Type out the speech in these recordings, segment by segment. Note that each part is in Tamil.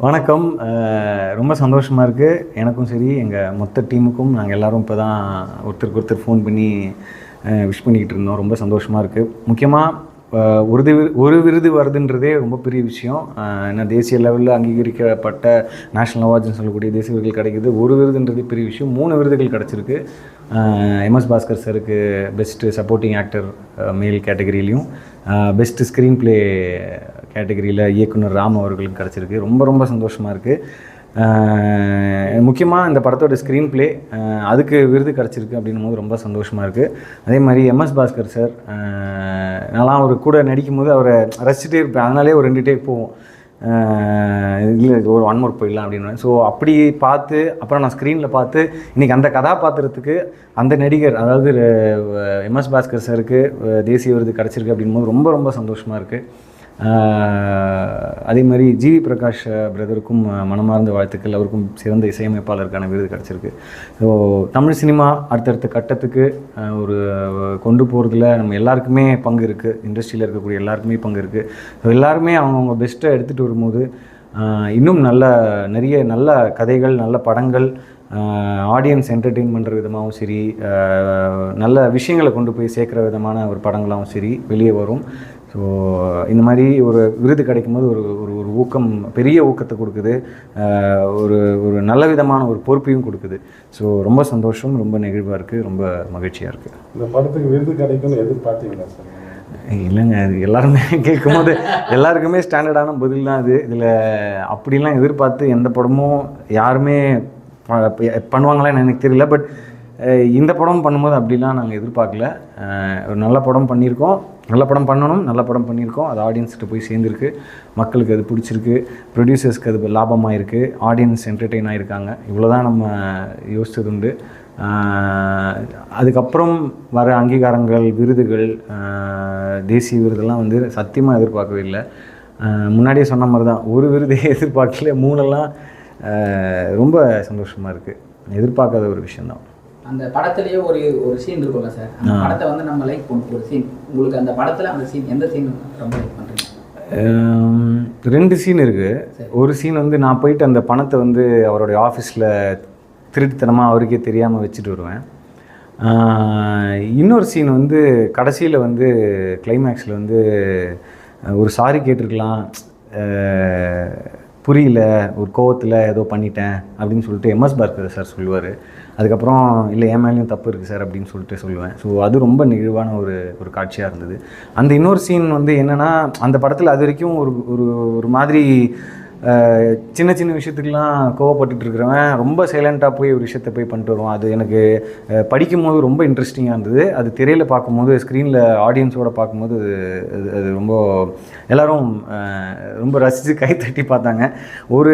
வணக்கம். ரொம்ப சந்தோஷமாக இருக்குது எனக்கும் சரி, எங்கள் மொத்த டீமுக்கும். நாங்கள் எல்லோரும் இப்போ தான் ஒருத்தருக்கு ஒருத்தர் ஃபோன் பண்ணி விஷ் பண்ணிக்கிட்டு இருந்தோம். ரொம்ப சந்தோஷமாக இருக்குது. முக்கியமாக ஒரு விருது வருதுன்றதே ரொம்ப பெரிய விஷயம். ஏன்னா தேசிய லெவலில் அங்கீகரிக்கப்பட்ட நேஷ்னல் அவார்ட்ஸ்னு சொல்லக்கூடிய தேசிய விருதுகள் கிடைக்கிது. ஒரு விருதுன்றதே பெரிய விஷயம். 3 விருதுகள் கிடச்சிருக்கு. எம்எஸ் பாஸ்கர் சாருக்கு பெஸ்ட்டு சப்போர்ட்டிங் ஆக்டர் மேல் கேட்டகரியிலையும், பெஸ்ட்டு ஸ்க்ரீன் ப்ளே கேட்டகரியில் இயக்குனர் ராம் அவர்களுக்கு கிடச்சிருக்கு. ரொம்ப ரொம்ப சந்தோஷமாக இருக்குது. முக்கியமாக இந்த படத்தோட ஸ்க்ரீன் ப்ளே அதுக்கு விருது கிடச்சிருக்கு அப்படின்னும் போது ரொம்ப சந்தோஷமாக இருக்குது. அதே மாதிரி எம்எஸ் பாஸ்கர் சார், நான்லாம் அவர் கூட நடிக்கும்போது அவரை ரசிச்சுட்டே இருப்பேன். அதனாலே ஒரு 2 டேக் போவோம். இல்லை ஒரு 1 மோர் போயிடலாம் அப்படின்னு. ஸோ அப்படி பார்த்து அப்புறம் நான் ஸ்க்ரீனில் பார்த்து இன்றைக்கி அந்த கதாபாத்திரத்துக்கு அந்த நடிகர், அதாவது எம்எஸ் பாஸ்கர் சாருக்கு தேசிய விருது கிடச்சிருக்கு அப்படின்போது ரொம்ப ரொம்ப சந்தோஷமாக இருக்குது. அதே மாதிரி ஜிவி பிரகாஷ் பிரதருக்கும் மனமார்ந்த வாழ்த்துக்கள். அவருக்கும் சிறந்த இசையமைப்பாளருக்கான விருது கிடச்சிருக்கு. ஸோ தமிழ் சினிமா அடுத்தடுத்த கட்டத்துக்கு ஒரு கொண்டு போகிறதுல நம்ம எல்லாருக்குமே பங்கு இருக்குது. இண்டஸ்ட்ரியில் இருக்கக்கூடிய எல்லாருக்குமே பங்கு இருக்குது. ஸோ எல்லாருமே அவங்கவுங்க பெஸ்ட்டை எடுத்துகிட்டு வரும்போது இன்னும் நிறைய நல்ல கதைகள், நல்ல படங்கள், ஆடியன்ஸ் என்டர்டெயின் பண்ணுற விதமாகவும் சரி, நல்ல விஷயங்களை கொண்டு போய் சேர்க்குற விதமான ஒரு படங்களாகவும் சரி வெளியே வரும். ஸோ இந்த மாதிரி ஒரு விருது கிடைக்கும்போது ஒரு ஊக்கம், பெரிய ஊக்கத்தை கொடுக்குது. ஒரு நல்ல விதமான ஒரு பொறுப்பையும் கொடுக்குது. ஸோ ரொம்ப சந்தோஷம், ரொம்ப நெகிழ்வாக இருக்குது, ரொம்ப மகிழ்ச்சியாக இருக்குது. இந்த படத்துக்கு விருது கிடைக்கும்னு எதிர்பார்த்தீங்களா சார்? இல்லைங்க, அது எல்லாருமே கேட்கும்போது எல்லாருக்குமே ஸ்டாண்டர்டான பதில் தான் அது. இதில் அப்படிலாம் எதிர்பார்த்து எந்த படமும் யாருமே பண்ணுவாங்களான்னு எனக்கு தெரியல. பட் இந்த படம் பண்ணும்போது அப்படிலாம் நாங்கள் எதிர்பார்க்கல. ஒரு நல்ல படம் பண்ணியிருக்கோம், நல்ல படம் பண்ணணும், நல்ல படம் பண்ணியிருக்கோம். அது ஆடியன்ஸ்கிட்ட போய் சேர்ந்துருக்கு, மக்களுக்கு அது பிடிச்சிருக்கு, ப்ரொடியூசர்ஸ்க்கு அது லாபமாக இருக்குது, ஆடியன்ஸ் என்டர்டெயின் ஆகிருக்காங்க. இவ்வளோ தான் நம்ம யோசிச்சது உண்டு. அதுக்கப்புறம் வர அங்கீகாரங்கள், விருதுகள், தேசிய விருதெல்லாம் வந்து சத்தியமாக எதிர்பார்க்கவே இல்லை. முன்னாடியே சொன்ன மாதிரி தான், ஒரு விருதை எதிர்பார்க்கல, 3எல்லாம் ரொம்ப சந்தோஷமாக இருக்குது. எதிர்பார்க்காத ஒரு விஷயந்தான். அந்த படத்துலேயே ஒரு சீன் இருக்கும்ல சார், அந்த படத்தை வந்து நம்ம லைக் பண்ணுவோம். ஒரு சீன் உங்களுக்கு அந்த படத்தில் அந்த சீன், எந்த சீன் ரொம்ப லைக் பண்ணுறீங்க? 2 சீன் இருக்குது. ஒரு சீன் வந்து நான் போயிட்டு அந்த பணத்தை வந்து அவருடைய ஆஃபீஸில் திருட்டுத்தனமாக அவருக்கே தெரியாமல் வச்சுட்டு வருவேன். இன்னொரு சீன் வந்து கடைசியில் வந்து கிளைமேக்ஸில் வந்து ஒரு சாரி கேட்டிருக்கலாம், புரியல, ஒரு கோவத்தில் ஏதோ பண்ணிட்டேன் அப்படின்னு சொல்லிட்டு எம்எஸ் பாஸ்கர் சார் சொல்லுவார். அதுக்கப்புறம் இல்லை என் மேலேயும் தப்பு இருக்குது சார் அப்படின்னு சொல்லிட்டு சொல்லுவேன். ஸோ அது ரொம்ப நெகிழ்வான ஒரு காட்சியாக இருந்தது. அந்த இன்னொரு சீன் வந்து என்னென்னா, அந்த படத்தில் அது வரைக்கும் ஒரு மாதிரி சின்ன சின்ன விஷயத்துக்கெலாம் கோவப்பட்டுட்டு இருக்கிறவன் ரொம்ப சைலண்ட்டாக போய் ஒரு விஷயத்தை போய் பண்ணிட்டு வருவான். அது எனக்கு படிக்கும்போது ரொம்ப இன்ட்ரெஸ்டிங்காக இருந்தது. அது திரையில் பார்க்கும்போது, ஸ்க்ரீனில் ஆடியன்ஸோடு பார்க்கும்போது அது ரொம்ப எல்லோரும் ரொம்ப ரசித்து கைத்தட்டி பார்த்தாங்க. ஒரு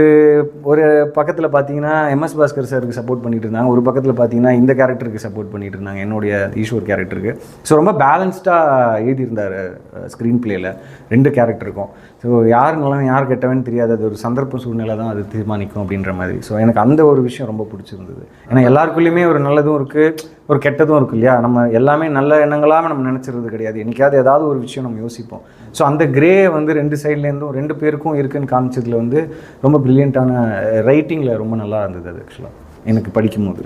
பக்கத்தில் பார்த்தீங்கன்னா எம்எஸ் பாஸ்கர் சாருக்கு சப்போர்ட் பண்ணிகிட்டு இருந்தாங்க, ஒரு பக்கத்தில் பார்த்தீங்கன்னா இந்த கேரக்டருக்கு சப்போர்ட் பண்ணிகிட்டு இருந்தாங்க, என்னுடைய ஈஸ்வர் கேரக்டருக்கு. ஸோ ரொம்ப பேலன்ஸ்டாக எழுதியிருந்தார் ஸ்க்ரீன் பிளேயில் 2 கேரக்டருக்கும். ஸோ யார் நல்லவன் யார் கெட்டவன்னு தெரியாது, அது ஒரு சந்தர்ப்ப சூழ்நிலை தான் அது தீர்மானிக்கும் அப்படின்ற மாதிரி. ஸோ எனக்கு அந்த ஒரு விஷயம் ரொம்ப பிடிச்சிருந்தது. ஏன்னா எல்லாருக்குள்ளேயுமே ஒரு நல்லதும் இருக்குது, ஒரு கெட்டதும் இருக்குது இல்லையா? நம்ம எல்லாமே நல்ல எண்ணங்களாக நம்ம நினச்சிறது கிடையாது. என்றைக்காவது ஏதாவது ஒரு விஷயம் நம்ம யோசிப்போம். ஸோ அந்த கிரே வந்து 2 சைட்லேருந்தும் 2 பேருக்கும் இருக்குதுன்னு காமிச்சதில் வந்து ரொம்ப ப்ரில்லியண்ட்டான ரைட்டிங்கில் ரொம்ப நல்லா இருந்தது அது ஆக்சுவலாக எனக்கு படிக்கும்போது.